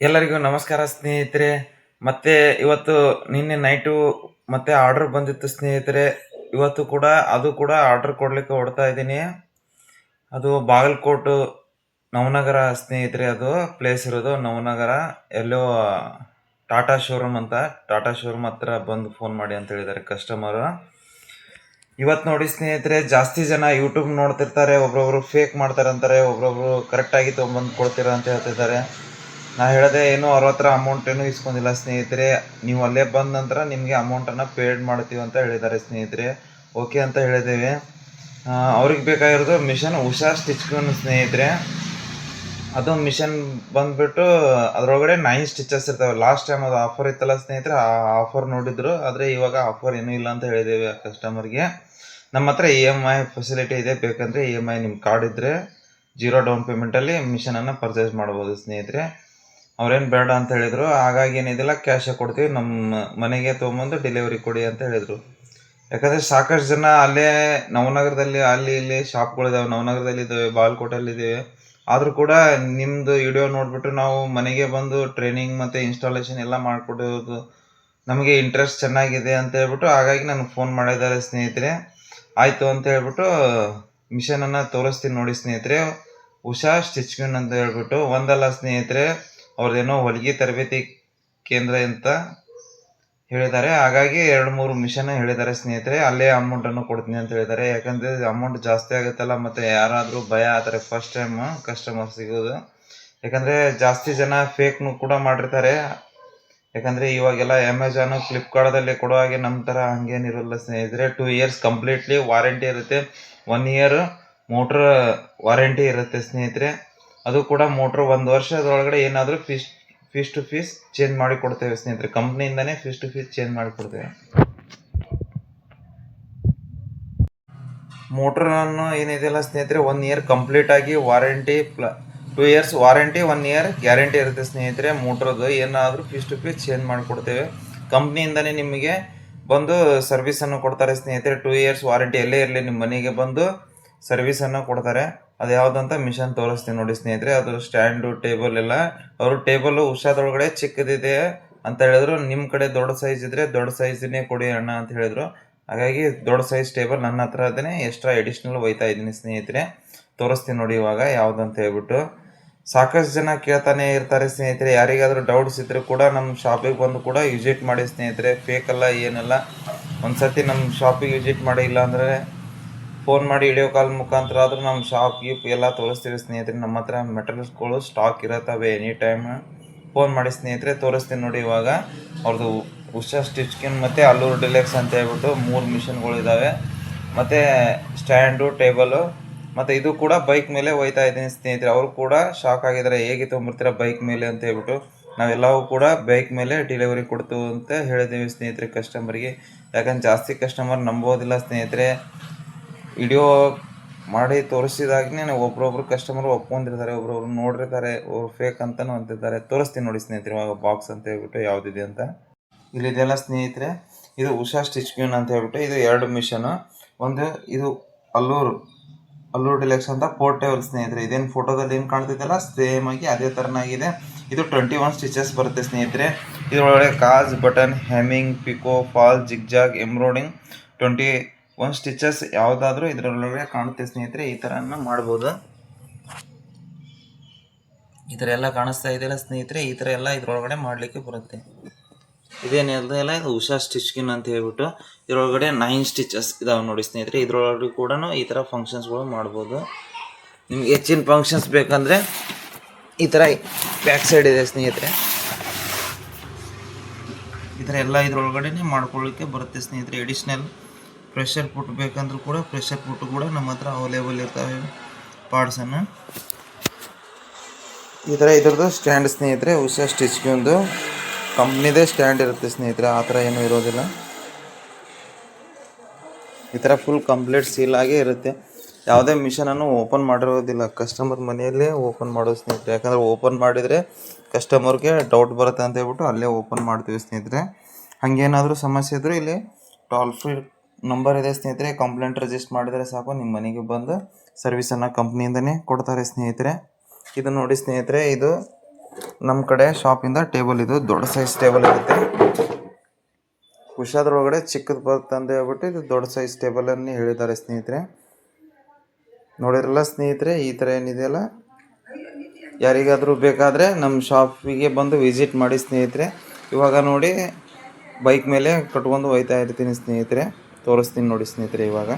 ಎಲ್ಲರಿಗೂ ನಮಸ್ಕಾರ ಸ್ನೇಹಿತರೆ. ಮತ್ತೆ ಇವತ್ತು ನಿನ್ನೆ ನೈಟು ಮತ್ತೆ ಆರ್ಡರ್ ಬಂದಿತ್ತು ಸ್ನೇಹಿತರೆ. ಇವತ್ತು ಕೂಡ ಅದು ಕೂಡ ಆರ್ಡರ್ ಕೊಡ್ಲಿಕ್ಕೆ ಹೊಡ್ತಾ ಇದ್ದೀನಿ. ಅದು ಬಾಗಲಕೋಟು ನವನಗರ ಸ್ನೇಹಿತರೆ. ಅದು ಪ್ಲೇಸ್ ಇರೋದು ನವನಗರ. ಎಲ್ಲೋ ಟಾಟಾ ಶೋರೂಮ್ ಅಂತ, ಟಾಟಾ ಶೋರೂಮ್ ಹತ್ರ ಬಂದು ಫೋನ್ ಮಾಡಿ ಅಂತ ಹೇಳಿದ್ದಾರೆ ಕಸ್ಟಮರು. ಇವತ್ತು ನೋಡಿ ಸ್ನೇಹಿತರೆ, ಜಾಸ್ತಿ ಜನ ಯೂಟ್ಯೂಬ್ ನೋಡ್ತಿರ್ತಾರೆ. ಒಬ್ರೊಬ್ರು ಫೇಕ್ ಮಾಡ್ತಾರೆ ಅಂತಾರೆ, ಒಬ್ರೊಬ್ರು ಕರೆಕ್ಟಾಗಿ ತೊಗೊಂಬಂದು ಕೊಡ್ತೀರಾ ಅಂತ ಹೇಳ್ತಿದ್ದಾರೆ. ನಾ ಹೇಳಿದೆ, ಏನು ಅವ್ರ ಹತ್ರ ಅಮೌಂಟ್ ಏನೂ ಇಸ್ಕೊಂಡಿಲ್ಲ ಸ್ನೇಹಿತರೆ. ನೀವು ಅಲ್ಲೇ ಬಂದ ನಂತರ ನಿಮಗೆ ಅಮೌಂಟನ್ನು ಪೇಡ್ ಮಾಡ್ತೀವಿ ಅಂತ ಹೇಳಿದ್ದಾರೆ ಸ್ನೇಹಿತರೆ. ಓಕೆ ಅಂತ ಹೇಳಿದ್ದೇವೆ. ಅವ್ರಿಗೆ ಬೇಕಾಗಿರೋದು ಮಿಷನ್ ಉಷಾ ಸ್ಟಿಚ್ಗನ್ ಸ್ನೇಹಿತರೆ. ಅದು ಮಿಷನ್ ಬಂದುಬಿಟ್ಟು ಅದರೊಳಗಡೆ 9 ಸ್ಟಿಚಸ್ ಇರ್ತವೆ. ಲಾಸ್ಟ್ ಟೈಮ್ ಅದು ಆಫರ್ ಇತ್ತಲ್ಲ ಸ್ನೇಹಿತರೆ, ಆ ಆಫರ್ ನೋಡಿದ್ರು. ಆದರೆ ಇವಾಗ ಆಫರ್ ಏನೂ ಇಲ್ಲ ಅಂತ ಹೇಳಿದ್ದೇವೆ ಕಸ್ಟಮರ್ಗೆ. ನಮ್ಮ ಹತ್ರ EMI ಫೆಸಿಲಿಟಿ ಇದೆ. ಬೇಕಂದರೆ EMI ನಿಮ್ಮ ಕಾರ್ಡ್ ಇದ್ದರೆ 0 ಡೌನ್ ಪೇಮೆಂಟಲ್ಲಿ ಮಿಷನನ್ನು ಪರ್ಚೇಸ್ ಮಾಡ್ಬೋದು ಸ್ನೇಹಿತರೆ. ಅವ್ರೇನು ಬೇಡ ಅಂತ ಹೇಳಿದರು. ಹಾಗಾಗಿ ಏನಿದಿಲ್ಲ, ಕ್ಯಾಶೇ ಕೊಡ್ತೀವಿ, ನಮ್ಮ ಮನೆಗೆ ತೊಗೊಂಬಂದು ಡೆಲಿವರಿ ಕೊಡಿ ಅಂತ ಹೇಳಿದರು. ಯಾಕಂದರೆ ಸಾಕಷ್ಟು ಜನ ಅಲ್ಲೇ ನವನಗರದಲ್ಲಿ ಅಲ್ಲಿ ಇಲ್ಲಿ ಶಾಪ್ಗಳಿದ್ದಾವೆ. ನವನಗರದಲ್ಲಿ ಇದ್ದಾವೆ, ಬಾಗಲಕೋಟೆಯಲ್ಲಿದ್ದಾವೆ. ಆದರೂ ಕೂಡ ನಿಮ್ಮದು ವಿಡಿಯೋ ನೋಡಿಬಿಟ್ಟು ನಾವು ಮನೆಗೆ ಬಂದು ಟ್ರೈನಿಂಗ್ ಮತ್ತು ಇನ್ಸ್ಟಾಲೇಷನ್ ಎಲ್ಲ ಮಾಡಿಕೊಡೋದು ನಮಗೆ ಇಂಟ್ರೆಸ್ಟ್ ಚೆನ್ನಾಗಿದೆ ಅಂತ ಹೇಳ್ಬಿಟ್ಟು ಹಾಗಾಗಿ ನನಗೆ ಫೋನ್ ಮಾಡಿದ್ದಾರೆ ಸ್ನೇಹಿತರೆ. ಆಯಿತು ಅಂತ ಹೇಳ್ಬಿಟ್ಟು ಮಿಷನನ್ನು ತೋರಿಸ್ತೀನಿ ನೋಡಿ ಸ್ನೇಹಿತರೆ. ಉಷಾ ಸ್ಟಿಚ್ಗನ್ ಅಂತ ಹೇಳ್ಬಿಟ್ಟು ಒಂದಲ್ಲ ಸ್ನೇಹಿತರೆ, ಅವ್ರದ್ದೇನೋ ಹೊಲಿಗೆ ತರಬೇತಿ ಕೇಂದ್ರ ಅಂತ ಹೇಳಿದ್ದಾರೆ. ಹಾಗಾಗಿ 2-3 ಮಿಷನ್ ಹೇಳಿದ್ದಾರೆ ಸ್ನೇಹಿತರೆ. ಅಲ್ಲೇ ಅಮೌಂಟನ್ನು ಕೊಡ್ತೀನಿ ಅಂತ ಹೇಳಿದ್ದಾರೆ. ಯಾಕಂದರೆ ಅಮೌಂಟ್ ಜಾಸ್ತಿ ಆಗುತ್ತಲ್ಲ, ಮತ್ತು ಯಾರಾದರೂ ಭಯ ಆಗ್ತಾರೆ ಫಸ್ಟ್ ಟೈಮ್ ಕಸ್ಟಮರ್ ಸಿಗೋದು. ಯಾಕಂದರೆ ಜಾಸ್ತಿ ಜನ ಫೇಕ್ನು ಕೂಡ ಮಾಡಿರ್ತಾರೆ. ಯಾಕಂದರೆ ಇವಾಗೆಲ್ಲ ಅಮೆಝಾನು ಫ್ಲಿಪ್ಕಾರ್ಟ್ದಲ್ಲಿ ಕೊಡೋ ಹಾಗೆ ನಮ್ಮ ಥರ ಹಂಗೇನಿರಲ್ಲ ಸ್ನೇಹಿತರೆ. 2 ಇಯರ್ಸ್ ಕಂಪ್ಲೀಟ್ಲಿ ವಾರಂಟಿ ಇರುತ್ತೆ. 1 ಇಯರ್ ಮೋಟ್ರ್ ವಾರಂಟಿ ಇರುತ್ತೆ ಸ್ನೇಹಿತರೆ. ಅದು ಕೂಡ ಮೋಟ್ರ್ 1 ವರ್ಷದೊಳಗಡೆ ಏನಾದರೂ ಫೀಸ್ ಟು ಫೀಸ್ ಚೇಂಜ್ ಮಾಡಿ ಕೊಡ್ತೇವೆ ಸ್ನೇಹಿತರೆ. ಕಂಪ್ನಿಯಿಂದನೇ ಫೀಸ್ ಟು ಫೀಸ್ ಚೇಂಜ್ ಮಾಡಿ ಕೊಡ್ತೇವೆ. ಮೋಟ್ರನ್ನು ಏನಿದೆಯಲ್ಲ ಸ್ನೇಹಿತರೆ, 1 ಇಯರ್ ಕಂಪ್ಲೀಟಾಗಿ warranty 2 years warranty, 1 year guarantee ಇರುತ್ತೆ ಸ್ನೇಹಿತರೆ. ಮೋಟ್ರದ್ದು ಏನಾದರೂ ಫೀಸ್ ಟು ಫೀಸ್ ಚೇಂಜ್ ಮಾಡಿಕೊಡ್ತೇವೆ. ಕಂಪ್ನಿಯಿಂದನೇ ನಿಮಗೆ ಬಂದು ಸರ್ವಿಸನ್ನು ಕೊಡ್ತಾರೆ ಸ್ನೇಹಿತರೆ. 2 ಇಯರ್ಸ್ ವಾರಂಟಿ ಎಲ್ಲೇ ಇರಲಿ ನಿಮ್ಮ ಮನೆಗೆ ಬಂದು ಸರ್ವಿಸನ್ನು ಕೊಡ್ತಾರೆ. ಅದು ಯಾವುದಂತ ಮಿಷನ್ ತೋರಿಸ್ತೀನಿ ನೋಡಿ ಸ್ನೇಹಿತರೆ. ಅದು ಸ್ಟ್ಯಾಂಡು ಟೇಬಲ್ ಎಲ್ಲ, ಅವರು ಟೇಬಲು ಉಷಾದೊಳಗಡೆ ಚಿಕ್ಕದಿದೆ ಅಂತ ಹೇಳಿದ್ರು. ನಿಮ್ಮ ಕಡೆ ದೊಡ್ಡ ಸೈಜ್ ಇದ್ದರೆ ದೊಡ್ಡ ಸೈಜನ್ನೇ ಕೊಡಿ ಅಣ್ಣ ಅಂತ ಹೇಳಿದ್ರು. ಹಾಗಾಗಿ ದೊಡ್ಡ ಸೈಜ್ ಟೇಬಲ್ ನನ್ನ ಹತ್ರ ಅದನ್ನೇ ಎಕ್ಸ್ಟ್ರಾ ಎಡಿಷ್ನಲ್ ಒಯ್ತಾ ಇದ್ದೀನಿ ಸ್ನೇಹಿತರೆ. ತೋರಿಸ್ತೀನಿ ನೋಡಿ ಇವಾಗ ಯಾವುದಂತ ಹೇಳ್ಬಿಟ್ಟು. ಸಾಕಷ್ಟು ಜನ ಕೇಳ್ತಾನೆ ಇರ್ತಾರೆ ಸ್ನೇಹಿತರೆ. ಯಾರಿಗಾದರೂ ಡೌಟ್ಸ್ ಇದ್ದರೆ ಕೂಡ ನಮ್ಮ ಶಾಪಿಗೆ ಬಂದು ಕೂಡ ವಿಸಿಟ್ ಮಾಡಿ ಸ್ನೇಹಿತರೆ. ಫೇಕಲ್ಲ ಏನಲ್ಲ. ಒಂದು ಸತಿ ನಮ್ಮ ಶಾಪಿಗೆ ವಿಸಿಟ್ ಮಾಡಿ, ಇಲ್ಲ ಅಂದರೆ ಫೋನ್ ಮಾಡಿ ವಿಡಿಯೋ ಕಾಲ್ ಮುಖಾಂತರ ಆದರೂ ನಮ್ಮ ಶಾಪ್ ಗೀಪ್ ಎಲ್ಲ ತೋರಿಸ್ತೀವಿ ಸ್ನೇಹಿತರೆ. ನಮ್ಮ ಹತ್ರ ಮೆಟೀರಿಯಲ್ಸ್ಗಳು ಸ್ಟಾಕ್ ಇರುತ್ತವೆ ಎನಿ ಟೈಮ್. ಫೋನ್ ಮಾಡಿ ಸ್ನೇಹಿತರೆ. ತೋರಿಸ್ತೀನಿ ನೋಡಿ ಇವಾಗ. ಅವ್ರದ್ದು ಉಷಾ ಸ್ಟಿಚ್ಗಿನ್ ಮತ್ತು ಅಲ್ಲೂರು ಡಿಲೆಕ್ಸ್ ಅಂತ ಹೇಳ್ಬಿಟ್ಟು 3 ಮಿಷನ್ಗಳಿದ್ದಾವೆ. ಮತ್ತು ಸ್ಟ್ಯಾಂಡು ಟೇಬಲು, ಮತ್ತು ಇದು ಕೂಡ ಬೈಕ್ ಮೇಲೆ ಒಯ್ತಾ ಇದ್ದೀನಿ ಸ್ನೇಹಿತರೆ. ಅವರು ಕೂಡ ಶಾಕ್ ಆಗಿದ್ದಾರೆ, ಹೇಗೆ ತೊಗೊಂಬರ್ತೀರ ಬೈಕ್ ಮೇಲೆ ಅಂತ ಹೇಳ್ಬಿಟ್ಟು. ನಾವೆಲ್ಲವೂ ಕೂಡ ಬೈಕ್ ಮೇಲೆ ಡೆಲಿವರಿ ಕೊಡ್ತು ಅಂತ ಹೇಳಿದ್ದೀವಿ ಸ್ನೇಹಿತರೆ ಕಸ್ಟಮರ್ಗೆ. ಯಾಕಂದ್ರೆ ಜಾಸ್ತಿ ಕಸ್ಟಮರ್ ನಂಬೋದಿಲ್ಲ ಸ್ನೇಹಿತರೆ. ವಿಡಿಯೋ ಮಾಡಿ ತೋರಿಸಿದಾಗನೇ ಒಬ್ರೊಬ್ರು ಕಸ್ಟಮರ್ ಒಪ್ಕೊಂಡಿರ್ತಾರೆ, ಒಬ್ರೊಬ್ರು ನೋಡಿರ್ತಾರೆ, ಅವ್ರು ಫೇಕ್ ಅಂತಲೂ ಅಂತಿರ್ತಾರೆ. ತೋರಿಸ್ತೀನಿ ನೋಡಿ ಸ್ನೇಹಿತರೆ ಇವಾಗ ಬಾಕ್ಸ್ ಅಂತ ಹೇಳ್ಬಿಟ್ಟು ಯಾವುದಿದೆ ಅಂತ. ಇಲ್ಲಿದೆಲ್ಲ ಸ್ನೇಹಿತರೆ, ಇದು ಉಷಾ ಸ್ಟಿಚ್ಗಿನ್ ಅಂತ ಹೇಳ್ಬಿಟ್ಟು ಇದು 2 ಮಿಷನು. ಒಂದು ಇದು ಅಲ್ಲೂರು ಡಿಲೆಕ್ಸ್ ಅಂತ ಪೋರ್ಟೇಬಲ್ ಸ್ನೇಹಿತರೆ. ಇದೇನು ಫೋಟೋದಲ್ಲಿ ಏನು ಕಾಣ್ತಿದ್ದಲ್ಲ ಸೇಮ್ ಆಗಿ ಅದೇ ಥರನಾಗಿದೆ. ಇದು 21 ಸ್ಟಿಚಸ್ ಬರುತ್ತೆ ಸ್ನೇಹಿತರೆ. ಇದರೊಳಗಡೆ ಕಾಜ್, button, hemming, picot, fall, zigzag, embroidering 21 stitches ಯಾವುದಾದ್ರೂ ಇದರೊಳಗಡೆ ಕಾಣುತ್ತೆ ಸ್ನೇಹಿತರೆ. ಈ ಥರನ ಮಾಡ್ಬೋದು. ಈ ಥರ ಎಲ್ಲ ಕಾಣಿಸ್ತಾ ಇದೆಯಲ್ಲ ಸ್ನೇಹಿತರೆ, ಈ ಥರ ಎಲ್ಲ ಇದರೊಳಗಡೆ ಮಾಡಲಿಕ್ಕೆ ಬರುತ್ತೆ. ಇದೇನಿಲ್ಲ, ಇದು ಉಷಾ ಸ್ಟಿಚ್ಗಿನ್ ಅಂತ ಹೇಳ್ಬಿಟ್ಟು ಇದರೊಳಗಡೆ 9 ಸ್ಟಿಚಸ್ ಇದಾವೆ ನೋಡಿ ಸ್ನೇಹಿತರೆ. ಇದರೊಳಗಡೆ ಕೂಡ ಈ ಥರ ಫಂಕ್ಷನ್ಸ್ಗಳು ಮಾಡ್ಬೋದು. ನಿಮ್ಗೆ ಹೆಚ್ಚಿನ ಫಂಕ್ಷನ್ಸ್ ಬೇಕಂದರೆ ಈ ಥರ ಬ್ಯಾಕ್ ಸೈಡ್ ಇದೆ ಸ್ನೇಹಿತರೆ. ಈ ಥರ ಎಲ್ಲ ಇದರೊಳಗಡೆ ಮಾಡ್ಕೊಳ್ಳಿಕ್ಕೆ ಬರುತ್ತೆ ಸ್ನೇಹಿತರೆ. ಎಡಿಷ್ನಲ್ ಪ್ರೆಷರ್ ಪುಟ್ ಬೇಕಂದ್ರೂ ಕೂಡ ಪ್ರೆಷರ್ ಪುಟ್ ಕೂಡ ನಮ್ಮ ಹತ್ರ ಅವೈಲೇಬಲ್ ಇರ್ತವೆ ಪಾರ್ಟ್ಸನ್ನು. ಈ ಥರ ಇದ್ರದ್ದು ಸ್ಟ್ಯಾಂಡ್ ಸ್ನೇಹಿತರೆ. ಉಷಾ ಸ್ಟಿಚ್ಗಿಂದು ಕಂಪ್ನಿದೇ ಸ್ಟ್ಯಾಂಡ್ ಇರುತ್ತೆ ಸ್ನೇಹಿತರೆ, ಆ ಥರ ಏನೂ ಇರೋದಿಲ್ಲ. ಈ ಥರ ಫುಲ್ ಕಂಪ್ಲೀಟ್ ಸೀಲಾಗೇ ಇರುತ್ತೆ. ಯಾವುದೇ ಮಿಷನನ್ನು ಓಪನ್ ಮಾಡಿರೋದಿಲ್ಲ, ಕಸ್ಟಮರ್ ಮನೆಯಲ್ಲೇ ಓಪನ್ ಮಾಡೋದು ಸ್ನೇಹಿತರೆ. ಯಾಕಂದರೆ ಓಪನ್ ಮಾಡಿದರೆ ಕಸ್ಟಮರ್ಗೆ ಡೌಟ್ ಬರುತ್ತೆ ಅಂತ ಹೇಳ್ಬಿಟ್ಟು ಅಲ್ಲೇ ಓಪನ್ ಮಾಡ್ತೀವಿ ಸ್ನೇಹಿತರೆ. ಹಾಗೇನಾದರೂ ಸಮಸ್ಯೆ ಇದ್ದರೂ ಇಲ್ಲಿ ಟೋಲ್ ಫ್ರೀ ನಂಬರ್ ಇದೆ ಸ್ನೇಹಿತರೆ. ಕಂಪ್ಲೇಂಟ್ ರಿಜಿಸ್ಟರ್ ಮಾಡಿದರೆ ಸಾಕು, ನಿಮ್ಮ ಮನೆಗೆ ಬಂದು ಸರ್ವಿಸನ್ನು ಕಂಪ್ನಿಯಿಂದನೇ ಕೊಡ್ತಾರೆ ಸ್ನೇಹಿತರೆ. ಇದು ನೋಡಿ ಸ್ನೇಹಿತರೆ, ಇದು ನಮ್ಮ ಕಡೆ ಶಾಪಿಂದ ಟೇಬಲ್ ಇದು ದೊಡ್ಡ ಸೈಜ್ ಟೇಬಲ್ ಇರುತ್ತೆ. ಕುಶಾದ್ರೊಳಗಡೆ ಚಿಕ್ಕದು ಬರ್ತಂದು ಹೇಳ್ಬಿಟ್ಟು ಇದು ದೊಡ್ಡ ಸೈಜ್ ಟೇಬಲನ್ನು ಹೇಳಿದ್ದಾರೆ ಸ್ನೇಹಿತರೆ. ನೋಡಿರಲ್ಲ ಸ್ನೇಹಿತರೆ, ಈ ಥರ ಏನಿದೆಯಲ್ಲ, ಯಾರಿಗಾದರೂ ಬೇಕಾದರೆ ನಮ್ಮ ಶಾಪಿಗೆ ಬಂದು ವಿಸಿಟ್ ಮಾಡಿ ಸ್ನೇಹಿತರೆ. ಇವಾಗ ನೋಡಿ ಬೈಕ್ ಮೇಲೆ ಕಟ್ಕೊಂಡು ಹೋಗ್ತಾ ಇರ್ತೀನಿ ಸ್ನೇಹಿತರೆ, ತೋರಿಸ್ತೀನಿ ನೋಡಿ ಸ್ನೇಹಿತರೆ. ಇವಾಗ